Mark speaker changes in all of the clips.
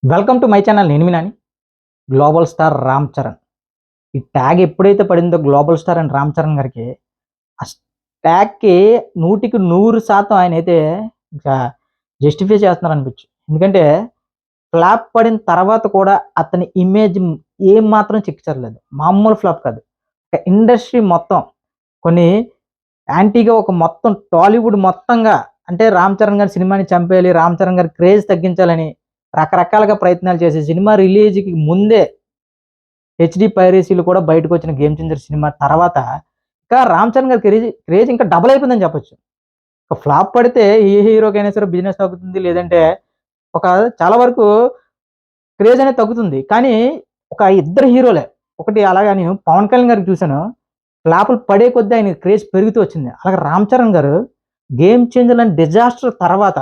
Speaker 1: Welcome to my channel. నేను మీ Nani. Global star Ram Charan. ఈ ట్యాగ్ ఎప్పుడైతే పడిందో global star and Ram Charan గారికి, ఆ ట్యాగ్కి 100% ఆయన అయితే ఇంకా జస్టిఫై చేస్తున్నారు అనిపించు. ఎందుకంటే ఫ్లాప్ పడిన తర్వాత కూడా అతని ఇమేజ్ ఏం మాత్రం చిక్కచరలేదు. మామూలు ఫ్లాప్ కాదు. ఒక ఇండస్ట్రీ మొత్తం కొన్ని యాంటీగా ఒక మొత్తం టాలీవుడ్ మొత్తంగా అంటే రామ్ చరణ్ గారి సినిమాని చంపేయాలి, రామ్ చరణ్ గారి క్రేజ్ తగ్గించాలని రకరకాలుగా ప్రయత్నాలు చేసి సినిమా రిలీజ్‌కి ముందే హెచ్‌డీ పైరసీలు కూడా బయటకొచ్చిన 'గేమ్ చేంజర్' సినిమా తర్వాత ఇంకా రామ్ చరణ్ గారి క్రేజ్ ఇంకా డబుల్ అయిపోయిందని చెప్పొచ్చు. ఒక ఫ్లాప్ పడితే ఏ హీరోకైనా సరే బిజినెస్ తగ్గుతుంది. లేదంటే ఒక చాలా వరకు క్రేజ్ అనేది తగ్గుతుంది. కానీ ఒక ఇద్దరు హీరోలే. ఒకటి అలాగా నేను 'పవన్ కళ్యాణ్' గారిని చూసాను. ఫ్లాపులు పడే కొద్దీ ఆయనకి క్రేజ్ పెరుగుతూ వచ్చింది. అలాగే 'రామ్ చరణ్' గారు 'గేమ్ చేంజర్' లాంటి డిజాస్టర్ తర్వాత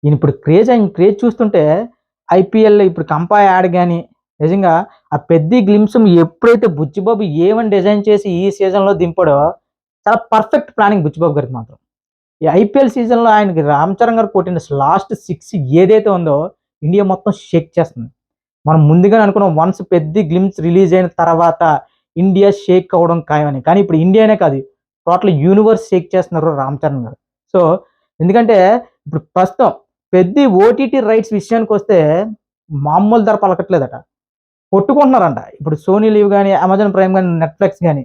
Speaker 1: ఆయన క్రేజ్ చూస్తుంటే ఐపీఎల్ ఇప్పుడు కంపా యాడ్ గాని, నిజంగా ఆ 'పెద్ది' గ్లింప్స్ ఎప్పుడైతే బుచ్చిబాబు ఏమని డిజైన్ చేసి ఈ సీజన్‌లో దింపాడో చాలా పర్ఫెక్ట్ ప్లానింగ్ బుచ్చిబాబు గారిది మాత్రం. ఈ ఐపీఎల్ సీజన్‌లో ఆయనకి 'రామ్ చరణ్' గారు కొట్టిన లాస్ట్ 6 ఏదైతే ఉందో ఇండియా మొత్తం షేక్ చేస్తుంది. మనం ముందుగానే అనుకున్నాం వన్స్ 'పెద్ది' గ్లింప్స్ రిలీజ్ అయిన తర్వాత ఇండియా షేక్ అవ్వడం ఖాయమని. కానీ ఇప్పుడు ఇండియానే కాదు టోటల్ యూనివర్స్ షేక్ చేస్తున్నారు 'రామ్ చరణ్' గారు. సో, ఎందుకంటే ఇప్పుడు ప్రస్తుతం 'పెద్ది' ఓటీటీ రైట్స్ విషయానికొస్తే మామూలు ధర పలకట్లేదట. కొట్టుకుంటున్నారంట. ఇప్పుడు సోనీ లివ్ గాని, అమెజాన్ ప్రైమ్ గాని, నెట్‌ఫ్లిక్స్ గాని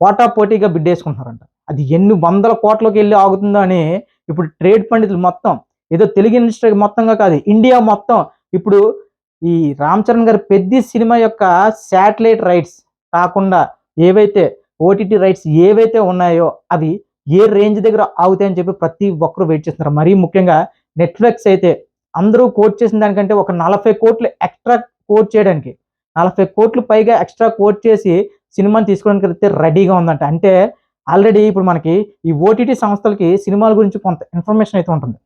Speaker 1: పోటాపోటీగా బిడ్డేసుకుంటున్నారంట. అది ఎన్ని వందల కోట్లకెళ్ళి ఆగుతుందో అని ఇప్పుడు ట్రేడ్ పండితులు మొత్తం ఏదో తెలుగు ఇండస్ట్రీ మొత్తంగా కాదు ఇండియా మొత్తం ఇప్పుడు ఈ 'రామ్ చరణ్' గారి 'పెద్ది' సినిమా యొక్క శాటిలైట్ రైట్స్ కాకుండా ఏవైతే ఓటీటీ రైట్స్ ఏవైతే ఉన్నాయో అవి ఏ రేంజ్ దగ్గర ఆగుతాయని చెప్పి ప్రతి ఒక్కరు వెయిట్ చేస్తున్నారు. మరీ ముఖ్యంగా నెట్‌ఫ్లిక్స్ అయితే అందరూ కోట్ చేసిన దానికంటే ఒక 40,00,00,000 ఎక్స్‌ట్రా కోట్ చేయడానికి 40,00,00,000 పైగా ఎక్స్‌ట్రా కోట్ చేసి సినిమాని తీసుకోవడానికైతే రెడీగా ఉందంట. అంటే ఆల్రెడీ ఇప్పుడు మనకి ఈ ఓటీటీ సంస్థలకి సినిమాల గురించి కొంత ఇన్ఫర్మేషన్ అయితే ఉంటుంది.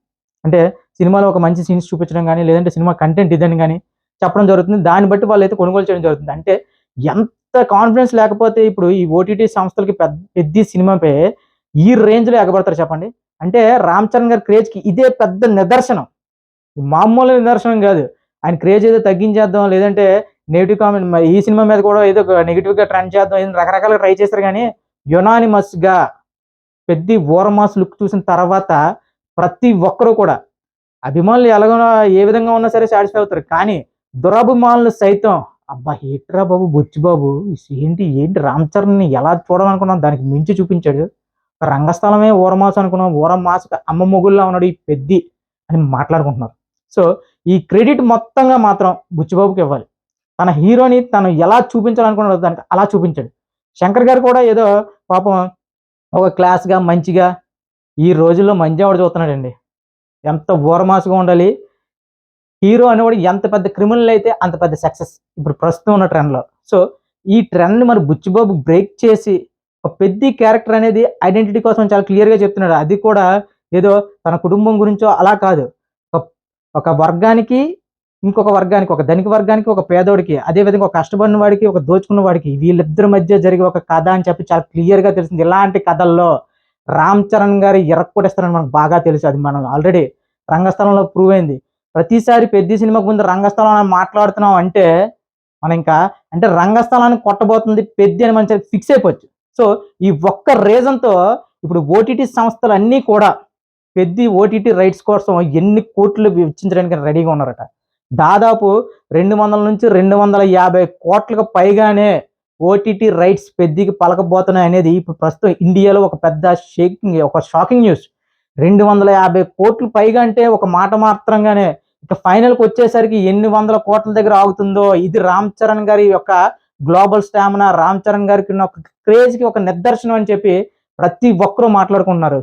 Speaker 1: అంటే సినిమాలో ఒక మంచి సీన్స్ చూపించడం గాని, లేదంటే సినిమా కంటెంట్ ఇదని గాని చెప్పడం జరుగుతుంది. దాన్ని బట్టి వాళ్ళైతే కొనుగోలు చేయడం జరుగుతుంది. అంటే ఎంత కాన్ఫిడెన్స్ లేకపోతే ఇప్పుడు ఈ ఓటీటీ సంస్థలకి 'పెద్ది' సినిమాపై ఈ రేంజ్‌లో ఎగబడతారు చెప్పండి. అంటే 'రామ్ చరణ్' గారి క్రేజ్‌కి ఇదే పెద్ద నిదర్శనం. మామూలు నిదర్శనం గాదు. ఆయన క్రేజ్ ఏదో తగ్గించేద్దాం, లేదంటే నెగెటివ్ కామెంట్ మరి ఈ సినిమా మీద కూడా ఏదో నెగెటివ్‌గా ట్రెండ్ చేద్దాం, ఏదో రకరకాలుగా ట్రై చేశారు గానీ, యునానిమస్‌గా 'పెద్ది' ఓరమాస్ లుక్ చూసిన తర్వాత ప్రతి ఒక్కరు కూడా అభిమానులు ఎలాగోనో ఏ విధంగా ఉన్నా సరే సాటిస్ఫై అవుతారు. కానీ దురభిమానులు సైతం అబ్బా! ఏట్రా బాబు బుచ్చిబాబు ఏంటి 'రామ్ చరణ్‌ని' ఎలా చూడాలనుకున్నాం దానికి మించి చూపించాడు. రంగస్థలమే ఊరమాసు అనుకున్నాం. ఊరమాసుకి అమ్మ మొగుడులా ఉన్నాడు ఈ 'పెద్ది' అని మాట్లాడుకుంటున్నారు. సో, ఈ క్రెడిట్ మొత్తంగా మాత్రం బుచ్చిబాబుకి ఇవ్వాలి. తన హీరోని తను ఎలా చూపించాలనుకున్నాడో దానికి అలా చూపించాడు. శంకర్ గారు కూడా ఏదో పాపం ఒక క్లాస్‌గా, మంచిగా ఈ రోజుల్లో మంచి ఎవడు చూస్తున్నాడండి. ఎంత ఊరమాసుగా ఉండాలి. హీరో అనేవాడు ఎంత పెద్ద క్రిమినల్ అయితే అంత పెద్ద సక్సెస్. ఇప్పుడు ప్రస్తుతం ఉన్న ట్రెండ్‌లో. సో, ఈ ట్రెండ్‌ని మరి బుచ్చిబాబు బ్రేక్ చేసి ఒక 'పెద్ది' క్యారెక్టర్ అనేది ఐడెంటిటీ కోసం చాలా క్లియర్‌గా చెప్తున్నాడు. అది కూడా ఏదో తన కుటుంబం గురించో అలా కాదు. ఒక ఒక వర్గానికి, ఇంకొక వర్గానికి, ఒక ధనిక వర్గానికి, ఒక పేదోడికి, అదే విధంగా ఒక కష్టపడిన వాడికి, ఒక దోచుకున్న వాడికి వీళ్ళిద్దరి మధ్య జరిగే ఒక కథ అని చెప్పి చాలా క్లియర్‌గా తెలిసింది. ఇలాంటి కథల్లో 'రామ్ చరణ్' గారు ఇరక్కొట్టేస్తారని మనకు బాగా తెలుసు. అది మనం ఆల్రెడీ రంగస్థలంలో ప్రూవ్ అయింది. ప్రతిసారి 'పెద్ది' సినిమాకు ముందు రంగస్థలం అని మాట్లాడుతున్నాం అంటే, మనం ఇంకా అంటే రంగస్థలాన్ని కొట్టబోతుంది 'పెద్ది' అని మనం ఫిక్స్ అయిపోవచ్చు. సో, ఈ ఒక్క రీజన్‌తో ఇప్పుడు ఓటీటీ సంస్థలన్నీ కూడా 'పెద్ది' ఓటీటీ రైట్స్ కోసం ఎన్ని కోట్లు వెచ్చించడానికి రెడీగా ఉన్నారట. దాదాపు 200-250 కోట్లకు పైగానే ఓటీటీ రైట్స్ 'పెద్ది'కి పలకబోతున్నాయనేది ఇప్పుడు ప్రస్తుతం ఇండియాలో ఒక పెద్ద ఒక షాకింగ్ న్యూస్. 250 కోట్లు పైగా అంటే ఒక మాట మాత్రంగానే ఇక ఫైనల్‌కొచ్చేసరికి ఎన్ని వందల కోట్ల దగ్గర ఆగుతుందో ఇది 'రామ్ చరణ్' గారి యొక్క గ్లోబల్ స్టామినా, 'రామ్ చరణ్' గారికి ఉన్న ఒక క్రేజ్‌కి ఒక నిదర్శనం అని చెప్పి ప్రతి ఒక్కరు మాట్లాడుకుంటున్నారు.